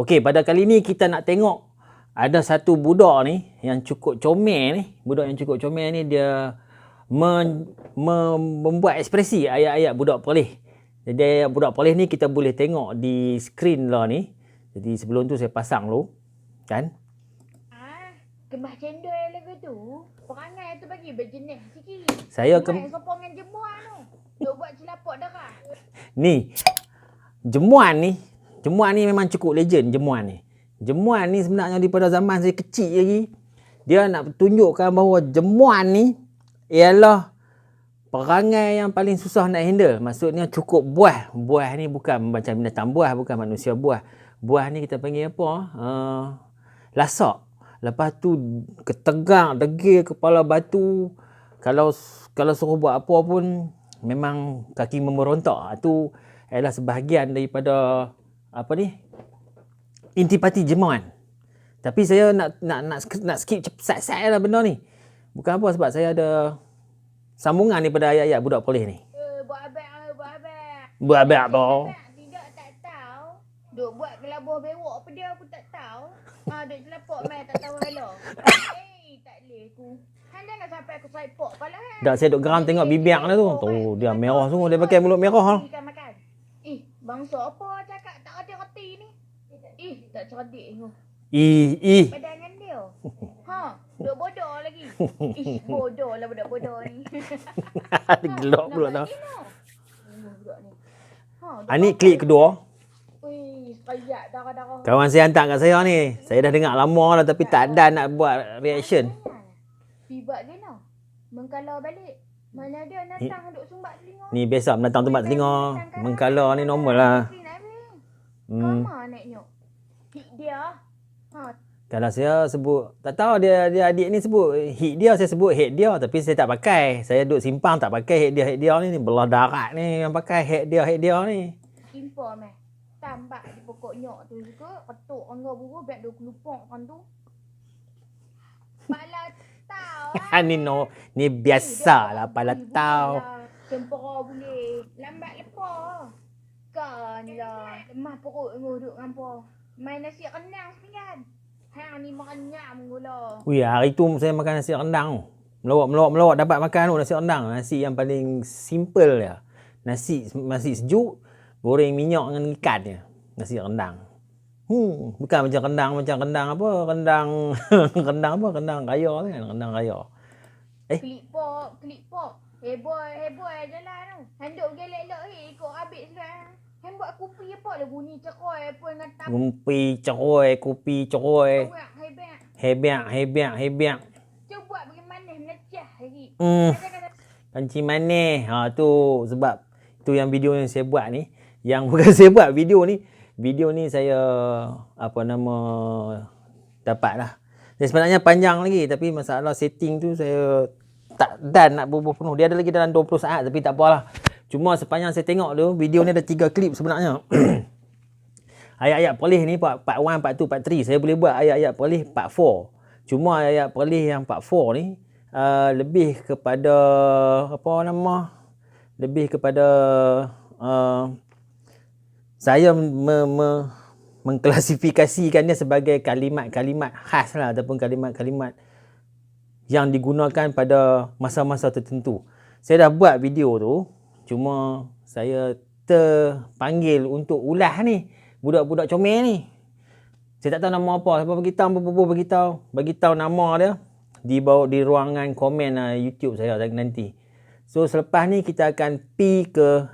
Okey, pada kali ni kita nak tengok ada satu budak ni yang cukup comel ni. Budak yang cukup comel ni dia membuat ekspresi ayat-ayat budak Perlis. Jadi ayat budak Perlis ni kita boleh tengok di skrin lah ni. Jadi sebelum tu saya pasang dulu. Kan? Kemah cendol lagu tu. Perangai tu bagi berjenis sikit. Saya sopongan jemuan tu. Duk buat celapok darah. Ni. Jemuan ni memang cukup legend jemuan ni. Jemuan ni sebenarnya daripada zaman saya kecil lagi, dia nak tunjukkan bahawa jemuan ni ialah perangai yang paling susah nak handle. Maksudnya cukup buah. Buah ni bukan macam binatang buah, bukan manusia buah. Buah ni kita panggil apa? Lasak. Lepas tu ketegang, degil, kepala batu. Kalau suruh buat apa pun memang kaki memerontak. Itu adalah sebahagian daripada intipati jemuan. Tapi saya nak skip cepat lah benda ni. Bukan apa, sebab saya ada sambungan daripada ayat-ayat budak Perlis ni. Buat abang. Buat abang apa? Tidak, tak tahu. Duk buat kelabuh bewok apa dia aku tak tahu. Duk celapok mai tak tahu hala. Tak boleh aku. Hang nak sampai aku saipok pala hang. Dah saya duk geram tengok bibir dia tu. Tu dia merah semua, dia pakai mulut merah. Makan. Bangsa apa cakap tak ada reti ni? Tak cerdik tu. Padangan dia. Duk bodoh lagi. Bodoh lah budak bodoh ni. Gelap pula tau. Budak ni. Ni klik kedua. Sekejap darah-darah. Kawan saya hantar kat saya ni. Saya dah dengar lama lah tapi tak ada nak buat reaction. Tiba dia nak mengkala balik. Mana dia natang duk sumbat telinga. Ni biasa menatang tempat telinga. Mengkala ni normal lah. Mama naiknya. Hik dia. Kalau saya sebut, tak tahu dia adik ni sebut hit dia, saya sebut head dia. Tapi saya tak pakai. Saya duk simpang tak pakai head dia ni. Belah darat ni yang pakai head dia ni. Simpang meh. Tambak di pokok nyok tu juga. Ketuk anggar buru biar dia kelupok kan tu. Pala tahu. Ni biasa lah pala tahu. Cempera boleh. Lambat lepas. Kan lah. Lemah perut duduk ngampa. Main nasi rendang sepian. Hang ni makan nyam gula. Hari tu saya makan nasi rendang. Melawak dapat makan nasi rendang. Nasi yang paling simple dia. Nasi sejuk, goreng minyak dengan ikan dia. Nasi rendang. Bukan macam rendang apa? Rendang apa? Rendang raya kan? Rendang raya. Klik pop. Heboh jalan tu. Handuk gelek-gelek ikut habis lah. Hang buat kopi apa lah bunyi ceroy apa dengan tap. Kopi ceroy. Hebat. Cuba buat bagaimana menecah lagi. Panci manis. Tu sebab tu yang video yang saya buat ni. Yang bukan saya buat video ni. Video ni saya dapat lah. Dan sebenarnya panjang lagi tapi masalah setting tu saya tak dan nak berbual penuh. Dia ada lagi dalam 20 saat tapi tak apalah. Cuma sepanjang saya tengok tu, video ni ada 3 klip sebenarnya. Ayat-ayat Perlis ni part 1, part 2, part 3. Saya boleh buat ayat-ayat Perlis part 4. Cuma ayat Perlis yang part 4 ni lebih kepada lebih kepada saya mengklasifikasikannya sebagai kalimat-kalimat khas lah ataupun kalimat-kalimat yang digunakan pada masa-masa tertentu. Saya dah buat video tu, cuma saya terpanggil untuk ulas ni budak-budak comel ni. Saya tak tahu nama apa. Siapa beritahu nama dia di ruangan komen YouTube saya nanti. So selepas ni kita akan pi ke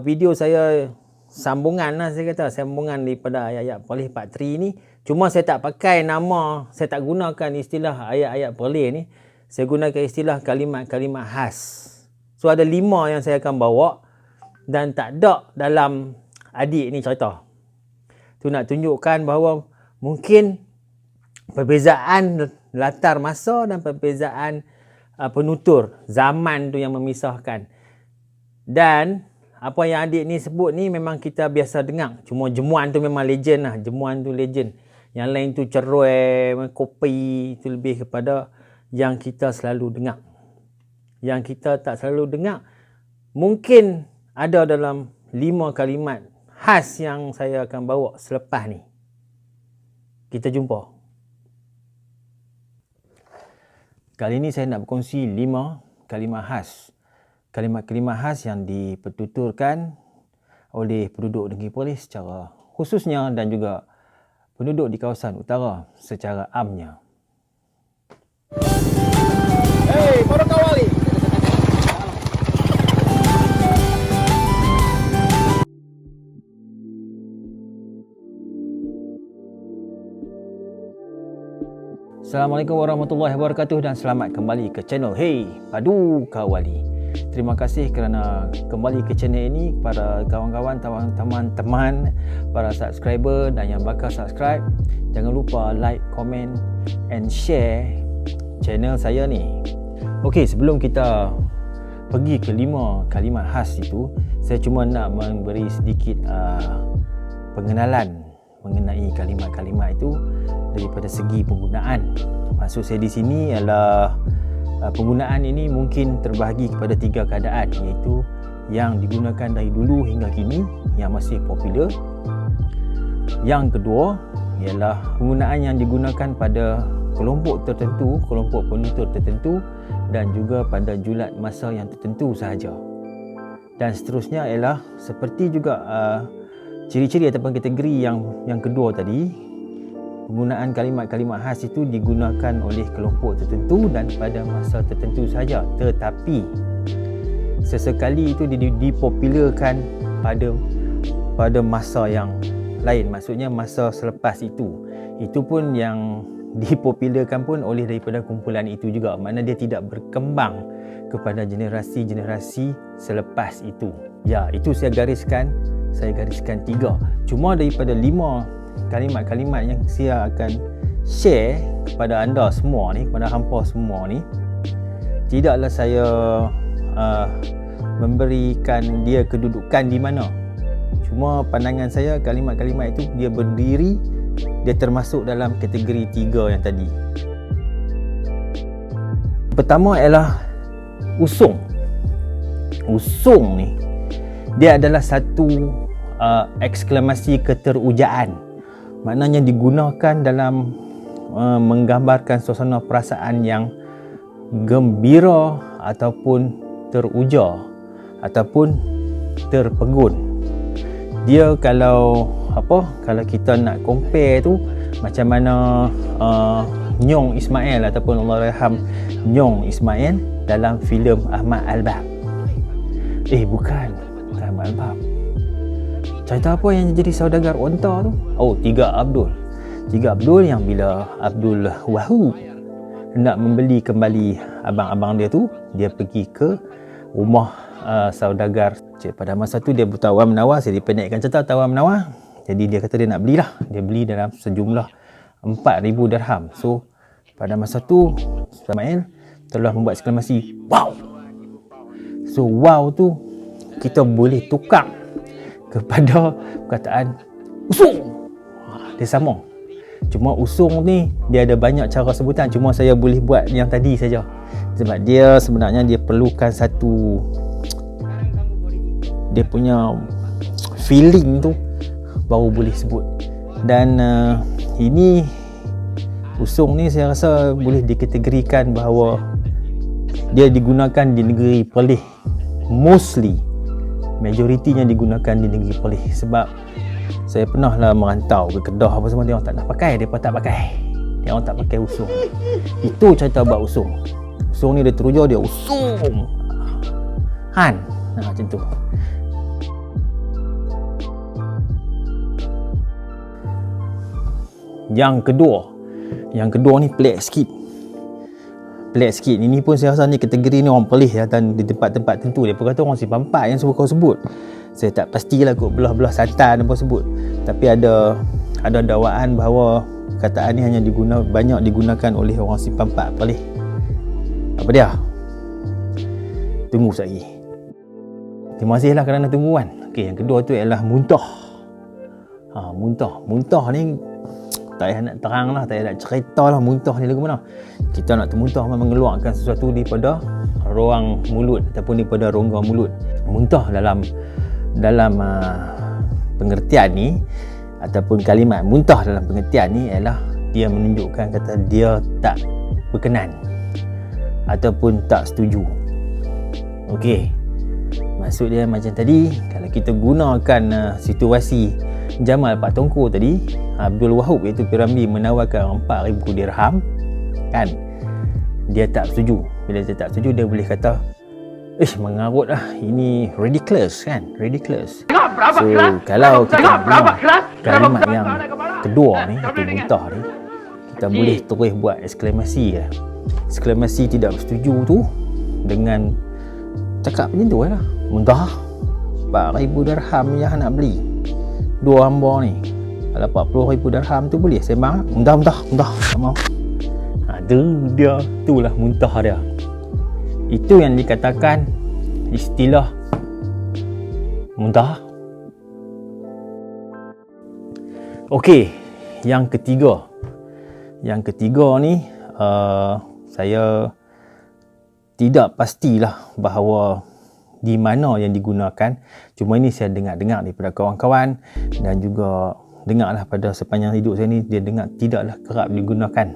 video saya sambungan lah, saya kata sambungan daripada ayat-ayat Perlis part 3 ni. Cuma saya tak pakai nama, saya tak gunakan istilah ayat-ayat Perlis ni. Saya gunakan istilah kalimat-kalimat khas. So ada 5 yang saya akan bawa dan tak ada dalam adik ni cerita. Tu nak tunjukkan bahawa mungkin perbezaan latar masa dan perbezaan penutur zaman tu yang memisahkan. Dan apa yang adik ni sebut ni memang kita biasa dengar. Cuma jemuan tu memang legend lah. Jemuan tu legend. Yang lain tu ceroy, kopi. Itu lebih kepada yang kita selalu dengar. Yang kita tak selalu dengar. Mungkin ada dalam 5 kalimat khas yang saya akan bawa selepas ni. Kita jumpa. Kali ni saya nak berkongsi 5 kalimah khas. Kalimat-kalimat khas yang dipertuturkan oleh penduduk Negeri Perlis secara khususnya dan juga penduduk di kawasan utara secara amnya. Hei, baru kawali. Assalamualaikum warahmatullahi wabarakatuh dan selamat kembali ke channel Hey Padu Kawali. Terima kasih kerana kembali ke channel ini para kawan-kawan, teman-teman, para subscriber dan yang bakal subscribe. Jangan lupa like, comment and share channel saya ni. Okey, sebelum kita pergi ke 5 kalimat khas itu, saya cuma nak memberi sedikit pengenalan mengenai kalimat-kalimat itu daripada segi penggunaan. Maksud saya di sini ialah penggunaan ini mungkin terbahagi kepada 3 keadaan, iaitu yang digunakan dari dulu hingga kini yang masih popular. Yang kedua ialah penggunaan yang digunakan pada kelompok tertentu, kelompok penutur tertentu dan juga pada julat masa yang tertentu sahaja. Dan seterusnya ialah seperti juga ciri-ciri ataupun kategori yang kedua tadi, penggunaan kalimat-kalimat khas itu digunakan oleh kelompok tertentu dan pada masa tertentu sahaja, tetapi sesekali itu dipopularkan pada masa yang lain, maksudnya masa selepas itu. Itu pun yang dipopularkan pun oleh daripada kumpulan itu juga, makna dia tidak berkembang kepada generasi-generasi selepas itu. Ya, itu saya gariskan 3. Cuma daripada 5 kalimat-kalimat yang saya akan share kepada anda semua ni, kepada hampa semua ni, tidaklah saya memberikan dia kedudukan di mana. Cuma pandangan saya kalimat-kalimat itu dia berdiri, dia termasuk dalam kategori 3 yang tadi. Pertama ialah usung. Usung ni dia adalah satu eksklamasi keterujaan. Maknanya digunakan dalam menggambarkan suasana perasaan yang gembira ataupun teruja ataupun terpegun. Dia kalau kita nak compare tu macam mana Nyong Ismail ataupun Allahyarham Nyong Ismail dalam filem Ahmad Albab. Bukan Ahmad Albab. Cerita apa yang jadi saudagar onta tu? Tiga Abdul yang bila Abdul Wahub nak membeli kembali abang-abang dia tu, dia pergi ke rumah saudagar. Pada masa tu dia bertawar menawar, saya dipendekkan cerita tawar menawar. Jadi dia kata dia nak belilah. Dia beli dalam sejumlah 4,000 dirham. So pada masa tu Ismail telah membuat eksklamasi wow. So wow tu kita boleh tukar kepada perkataan usung. Dia sama. Cuma usung ni dia ada banyak cara sebutan, cuma saya boleh buat yang tadi saja. Sebab dia sebenarnya dia perlukan satu, dia punya feeling tu baru boleh sebut. Dan ini usung ni saya rasa boleh dikategorikan bahawa dia digunakan di negeri Perlis. Mostly majoritinya digunakan di negeri Perlis. Sebab saya pernah lah merantau ke Kedah apa semua, dia orang tak nak pakai, dia pun tak pakai. Dia orang tak pakai usung. Itu cerita buat usung. Usung ni dia teruja, dia usung Han. Macam tu. Yang kedua ni pelik sikit. Ini pun saya rasa ni kategori ni orang Perlis ya, dan di tempat-tempat tentu dia pun kata orang Simpang 4 yang suka kau sebut. Saya tak pastilah kot belah-belah santan apa sebut. Tapi ada dakwaan bahawa kataan ni hanya banyak digunakan oleh orang Simpang 4 Perlis. Apa dia? Tunggu sekejap lagi. Terima kasihlah kerana tunggu kan. Okey, yang kedua tu ialah muntah. Muntah ni tak payah nak terang lah, tak payah nak cerita lah muntah ni lagu mana. Kita nak termuntah mengeluarkan sesuatu daripada ruang mulut ataupun daripada rongga mulut. Muntah dalam pengertian ni ataupun kalimat muntah dalam pengertian ni ialah dia menunjukkan kata dia tak berkenan ataupun tak setuju. Okey, maksud dia macam tadi, kalau kita gunakan situasi Jamal Pak Tongko tadi, Abdul Wahab iaitu P. Ramlee menawarkan 4,000 dirham kan, dia tak setuju. Bila dia tak setuju, dia boleh kata mengarut lah, ini ridiculous kan, ridiculous. So kalau kita guna kalimat yang kedua ni atau muntah ni, kita boleh terus buat eksklamasi lah. Eksklamasi tidak setuju tu dengan cakap macam tu lah, muntah 4,000 dirham yang nak beli dua hamba ni. Kalau 40,000 dirham tu boleh sembang, muntah tak mau. Itulah muntah dia. Itu yang dikatakan istilah muntah. Okey, yang ketiga ni saya tidak pastilah bahawa di mana yang digunakan. Cuma ini saya dengar daripada kawan-kawan dan juga dengarlah pada sepanjang hidup saya ni, dia dengar tidaklah kerap digunakan,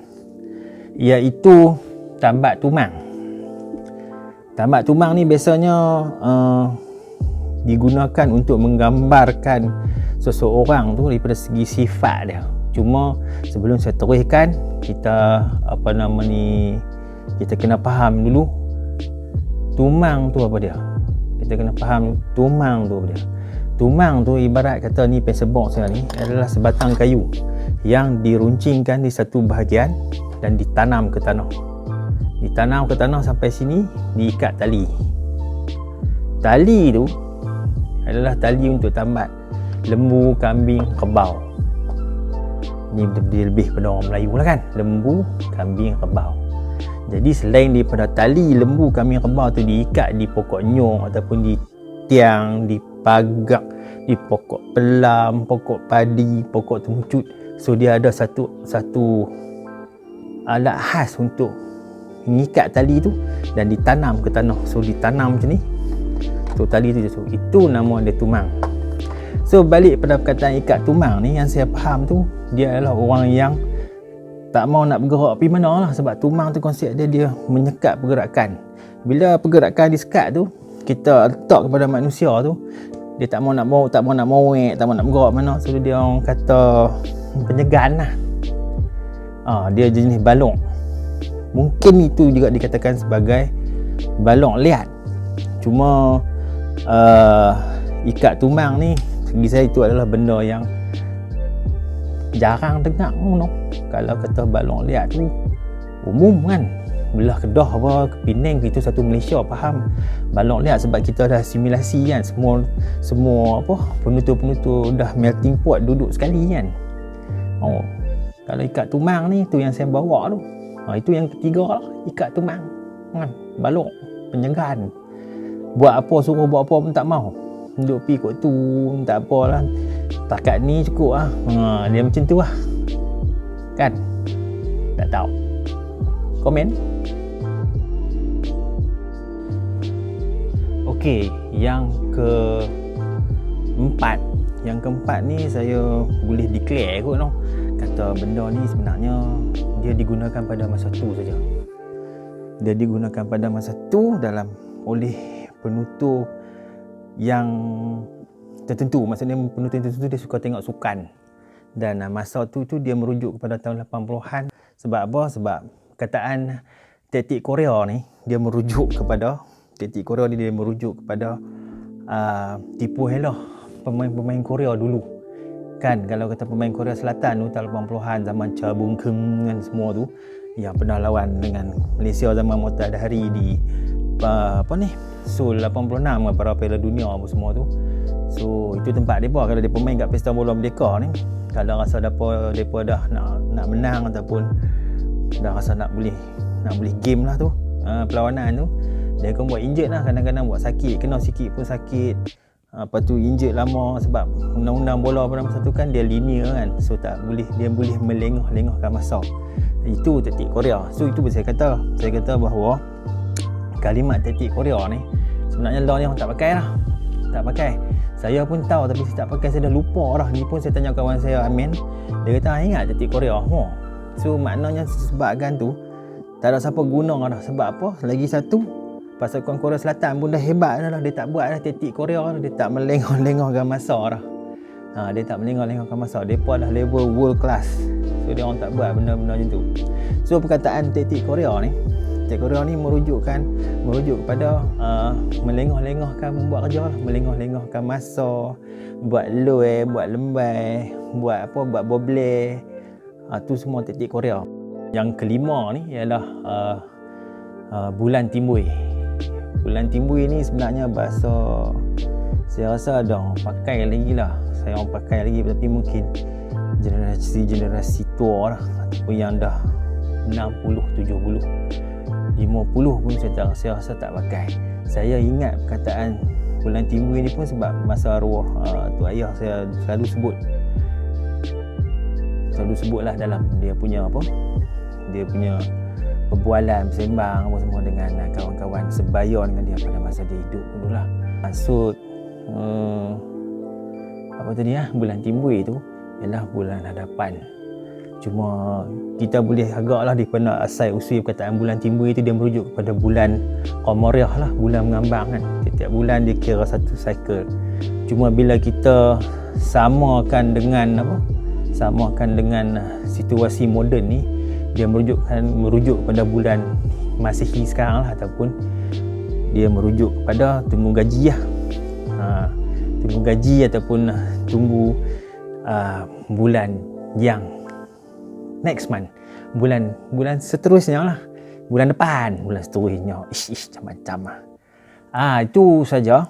iaitu tambat tumang. Tambat tumang ni biasanya digunakan untuk menggambarkan seseorang tu daripada segi sifat dia. Cuma sebelum saya teruskan, kita kita kena faham dulu tumang tu apa dia. Kita kena faham tumang tu apa dia. Tumang tu ibarat kata ni pencil box saya ni adalah sebatang kayu yang diruncingkan di satu bahagian dan ditanam ke tanah. Ditanam ke tanah sampai sini, diikat tali. Tali tu adalah tali untuk tambat lembu, kambing, kerbau. Ni lebih pada orang Melayu lah kan, lembu, kambing, kerbau. Jadi selain daripada tali lembu, kambing, kerbau tu diikat di pokok nyong ataupun di tiang, di pagak, di pokok pelam, pokok padi, pokok temucut. So dia ada satu alat khas untuk mengikat tali tu dan ditanam ke tanah. So ditanam macam ni, so tali tu jatuh. Itu nama dia tumang. So balik pada perkataan ikat tumang ni, yang saya faham tu dia adalah orang yang tak mau nak bergerak pergi mana lah. Sebab tumang tu konsep dia menyekat pergerakan. Bila pergerakan disekat tu, kita letak kepada manusia tu, dia tak mau nak mowek, tak mau nak bergerak mana. So dia orang kata penyegan lah. Dia jenis balong. Mungkin itu juga dikatakan sebagai balong liat. Cuma ikat tumang ni, bagi saya itu adalah benda yang jarang dengar. Kalau kata balong liat tu umum kan, belah Kedah apa Penang, itu satu Malaysia faham balong liat sebab kita dah simulasi kan, semua apa penutur-penutur dah melting pot duduk sekali kan. Kalau ikat tumang ni, tu yang saya bawa tu. Itu yang ketiga lah, ikat tumang kan, balong penyegan. Buat apa suruh buat apa pun tak mau, duduk pergi kot tu, tak apalah, takat ni cukup lah. Dia macam tu lah kan. Tak tahu, komen. Okey, yang keempat ni saya boleh declare kot no. Kata benda ni sebenarnya dia digunakan pada masa tu saja. Dia digunakan pada masa tu oleh penutur yang tertentu. Maksudnya penutur tertentu dia suka tengok sukan. Dan masa tu dia merujuk kepada tahun 80-an. Sebab apa? Sebab kataan taktik Korea ni, dia merujuk kepada tipu helah pemain-pemain Korea dulu. Kan kalau kata pemain Korea Selatan tu tahun 80-an, zaman Cha Bung Keng kan semua tu, yang pernah lawan dengan Malaysia zaman Muhammad Hari di Seoul 86 para Piala Dunia apa semua tu. So itu tempat depa kalau depa main kat Pesta Bola Merdeka ni, kalau rasa depa dah nak menang ataupun dah rasa nak boleh game lah tu, perlawanan tu, dia akan buat injet lah, kadang-kadang buat sakit, kena sikit pun sakit. Lepas tu injet lama sebab undang-undang bola pada masa tu kan dia linear kan, so tak boleh, dia boleh melengah-lengahkan masa. Itu taktik Korea. So itu saya kata bahawa kalimat taktik Korea ni sebenarnya law ni orang tak pakai lah. Saya pun tahu tapi saya tak pakai, saya dah lupa dah. Ni pun saya tanya kawan saya Amin, dia kata ingat tetik Korea. So maknanya sebabkan tu tak ada siapa guna dah. Sebab apa? Lagi satu, pasukan Korea Selatan pun dah hebat dah. Dia tak buat dah tetik Korea dah. Dia tak melengah-lengahkan masa dah. Dia tak melengah-lengahkan masa. Mereka dah level world class. So dia orang tak buat benda-benda macam tu. So perkataan tetik Korea ni merujuk kepada melengah-lengahkan membuat kerja lah. Melengah-lengahkan masa, buat loe, buat lembai, buat boble. Tu semua tetik Korea. Yang kelima ni ialah bulan timbul. Bulan timbul ni sebenarnya bahasa, saya rasa ada orang pakai lagi lah. Saya orang pakai lagi, tapi mungkin generasi tua lah, ataupun yang dah 60, 70, 50 pun saya rasa tak pakai. Saya ingat perkataan bulan timbul ni pun sebab masa arwah tu ayah saya selalu sebutlah dalam dia punya perbualan, bersembang apa semua dengan kawan-kawan sebaya dengan dia pada masa dia hidup dulu lah. Maksud bulan timbul tu ialah bulan hadapan. Cuma kita boleh agaklah daripada asal usul perkataan bulan timbul itu dia merujuk kepada bulan Qamariah lah, bulan mengambang kan. Setiap bulan dia kira satu cycle. Cuma bila kita samakan dengan situasi moden ni, dia merujuk kepada bulan Masihi sekarang lah, ataupun dia merujuk kepada tunggu gaji lah. Tunggu gaji ataupun tunggu bulan yang next month, bulan seterusnya lah, bulan depan, bulan seterusnya. Macam-macam lah. Itu saja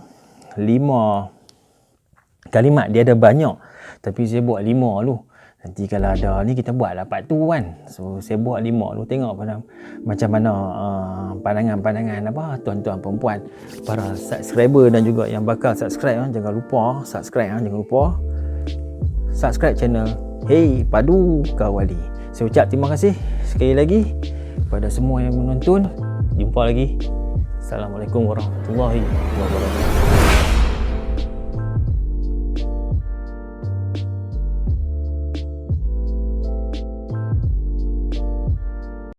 5 kalimat. Dia ada banyak, tapi saya buat 5 dulu. Nanti kalau ada ni kita buat lah part 2 kan. So saya buat 5 dulu, tengok macam mana pandangan tuan-tuan perempuan, para subscriber dan juga yang bakal subscribe. Jangan lupa subscribe channel Hey Padu Kawali. Saya ucap terima kasih sekali lagi kepada semua yang menonton. Jumpa lagi. Assalamualaikum warahmatullahi wabarakatuh.